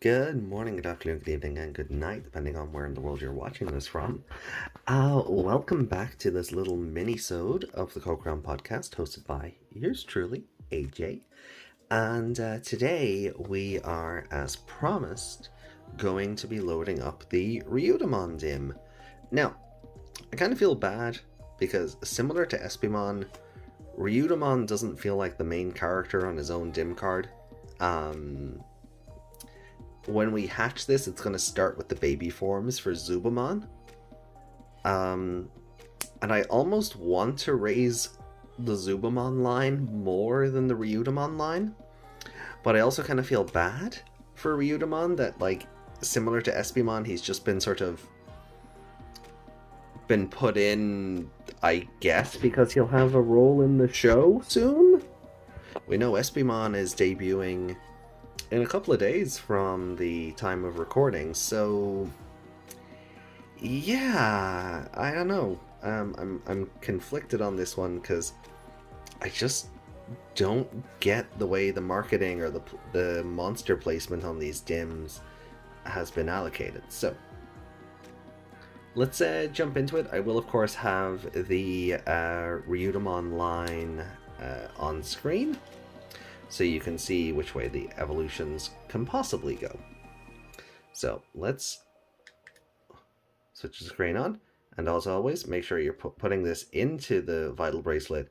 Good morning, good afternoon, good evening, and good night, depending on where in the world you're watching this from. Welcome back to this little mini-sode of the Coke podcast, hosted by yours truly, AJ. And today we are, as promised, going to be loading up the Ryudamon DiM. Now, I kind of feel bad because, similar to Espimon, Ryudamon doesn't feel like the main character on his own DiM card. When we hatch this, it's going to start with the baby forms for Zubamon. And I almost want to raise the Zubamon line more than the Ryudamon line. But I also kind of feel bad for Ryudamon that, like, similar to Espimon, he's just been sort of been put in, I guess, because he'll have a role in the show soon. We know Espimon is debuting in a couple of days from the time of recording, so yeah, I don't know. I'm conflicted on this one because I just don't get the way the marketing or the monster placement on these DIMs has been allocated. So let's jump into it. I will of course have the Ryudamon line on screen, so you can see which way the evolutions can possibly go. So let's switch the screen on, and as always, make sure you're putting this into the vital bracelet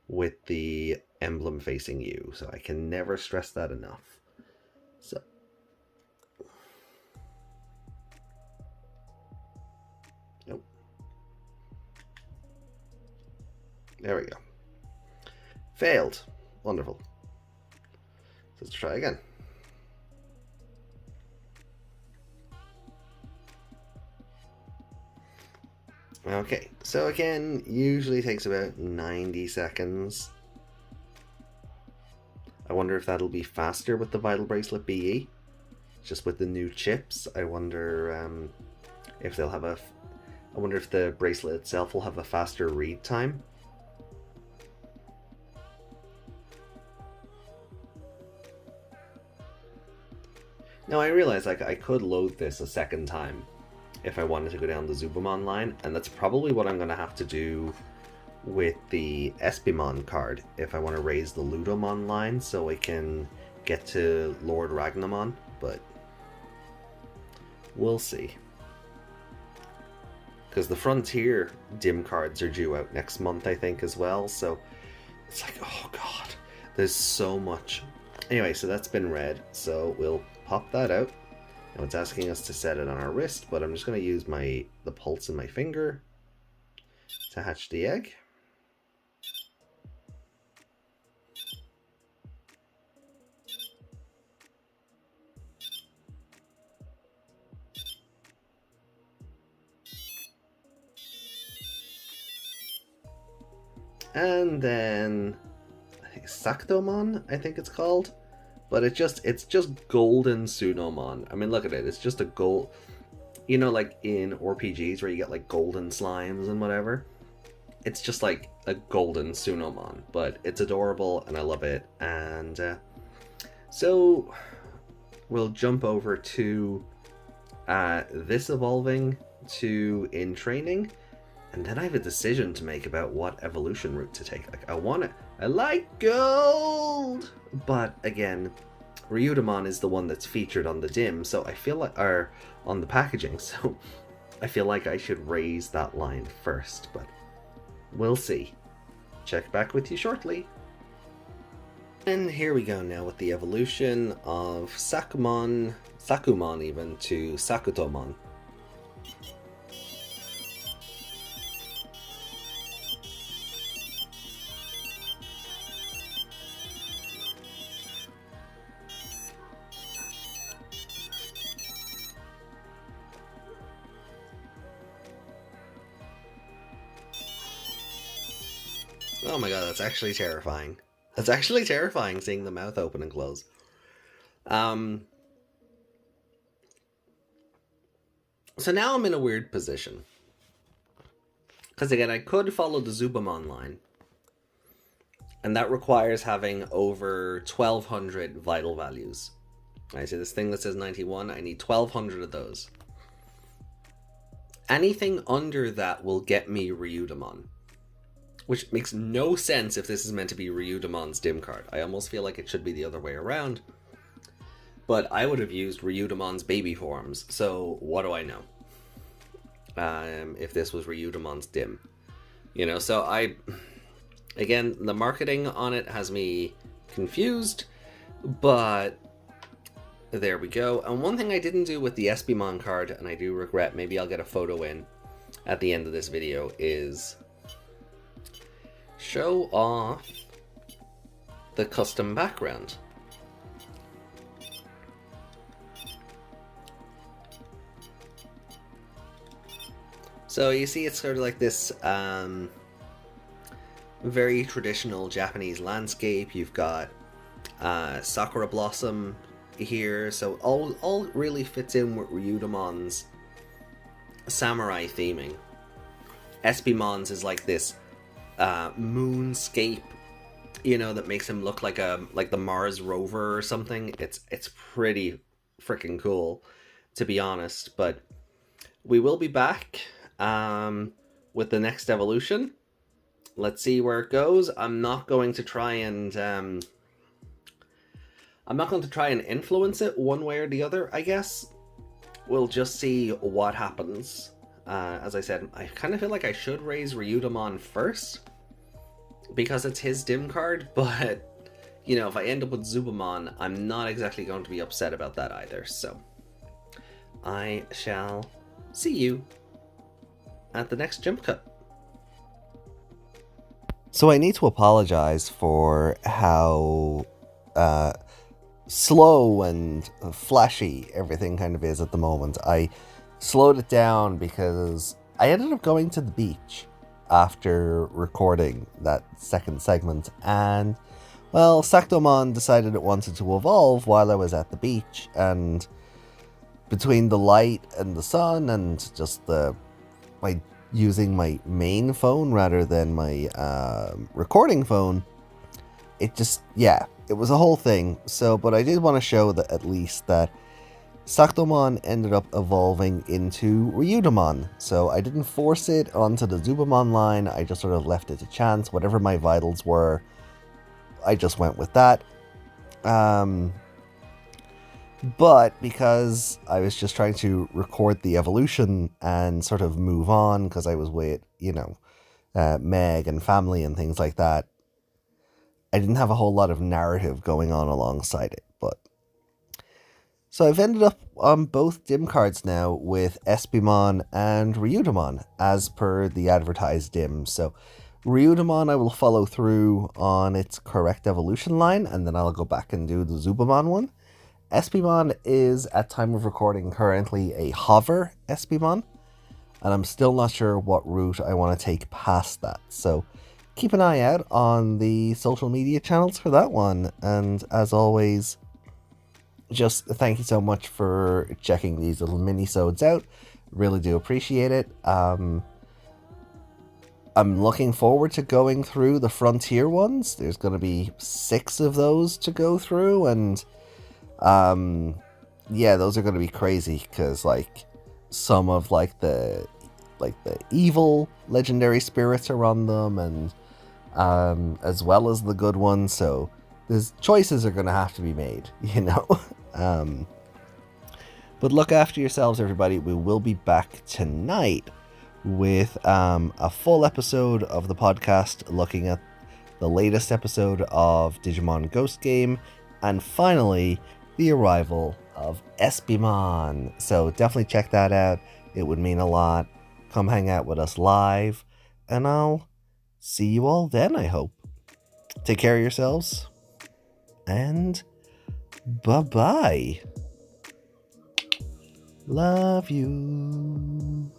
with the emblem facing you. So I can never stress that enough. So nope. There we go. Failed. Wonderful. Let's try again. Okay, so again, usually takes about 90 seconds. I wonder if that'll be faster with the Vital Bracelet BE. Just with the new chips, I wonder if they'll have I wonder if the bracelet itself will have a faster read time. Now I realize like I could load this a second time if I wanted to go down the Zubamon line, and that's probably what I'm going to have to do with the Espimon card if I want to raise the Ludomon line so I can get to Lord Ragnamon, but we'll see. Because the Frontier DIM cards are due out next month, I think, as well, so it's like, oh god, there's so much. Anyway, so that's been read, so we'll pop that out. Now it's asking us to set it on our wrist, but I'm just going to use the pulse in my finger to hatch the egg. And then I think Saktomon, I think it's called. But it's just golden Sunomon. I mean, look at it. It's just a gold, you know, like in RPGs where you get like golden slimes and whatever. It's just like a golden Sunomon, but it's adorable and I love it. And so we'll jump over to this evolving to in training, and then I have a decision to make about what evolution route to take. Like I like gold! But again, Ryudamon is the one that's featured on the DIM, so I feel like, or on the packaging, so I feel like I should raise that line first, but we'll see. Check back with you shortly. And here we go now with the evolution of Sakumon even, to Sakutomon. Oh my god, that's actually terrifying. That's actually terrifying, seeing the mouth open and close. So now I'm in a weird position. Because again, I could follow the Zubamon line. And that requires having over 1200 vital values. I see this thing that says 91. I need 1,200 of those. Anything under that will get me Ryudamon. Which makes no sense if this is meant to be Ryudamon's DiM card. I almost feel like it should be the other way around. But I would have used Ryudamon's baby forms, so what do I know? If this was Ryudamon's DiM. You know, so again, the marketing on it has me confused, but there we go. And one thing I didn't do with the Espimon card, and I do regret, maybe I'll get a photo in at the end of this video, is show off the custom background. So you see it's sort of like this very traditional Japanese landscape. You've got Sakura Blossom here, so all really fits in with Ryudamon's samurai theming. Espimon's is like this moonscape, you know, that makes him look like the Mars rover or something. It's pretty freaking cool, to be honest. But we will be back with the next evolution. Let's see where it goes. I'm not going to try and influence it one way or the other, I guess. We'll just see what happens. As I said, I kind of feel like I should raise Ryudamon first, because it's his DiM card, but, you know, if I end up with Zubamon, I'm not exactly going to be upset about that either, so I shall see you at the next jump cut. So I need to apologize for how slow and flashy everything kind of is at the moment. I slowed it down because I ended up going to the beach after recording that second segment, and, well, Sactomon decided it wanted to evolve while I was at the beach, and between the light and the sun and just using my main phone rather than my recording phone, it just, yeah, it was a whole thing. So, but I did want to show that at least that Sactomon ended up evolving into Ryudamon. So I didn't force it onto the Zubamon line, I just sort of left it to chance. Whatever my vitals were, I just went with that. But because I was just trying to record the evolution and sort of move on, because I was with, you know, Meg and family and things like that, I didn't have a whole lot of narrative going on alongside it. But so I've ended up on both DiM cards now with Espimon and Ryudamon as per the advertised DiM. So Ryudamon I will follow through on its correct evolution line, and then I'll go back and do the Zubamon one. Espimon is, at time of recording, currently a hover Espimon, and I'm still not sure what route I want to take past that. So keep an eye out on the social media channels for that one. And as always, just thank you so much for checking these little mini-sodes out. Really do appreciate it. I'm looking forward to going through the Frontier ones. There's going to be 6 of those to go through, and yeah, those are going to be crazy, because like some of like the evil legendary spirits are on them, and as well as the good ones, so there's choices are going to have to be made, you know. But look after yourselves, everybody. We will be back tonight with a full episode of the podcast looking at the latest episode of Digimon Ghost Game, and finally the arrival of Espimon. So definitely check that out. It would mean a lot. Come hang out with us live, and I'll see you all then, I hope. Take care of yourselves, and bye-bye. Love you.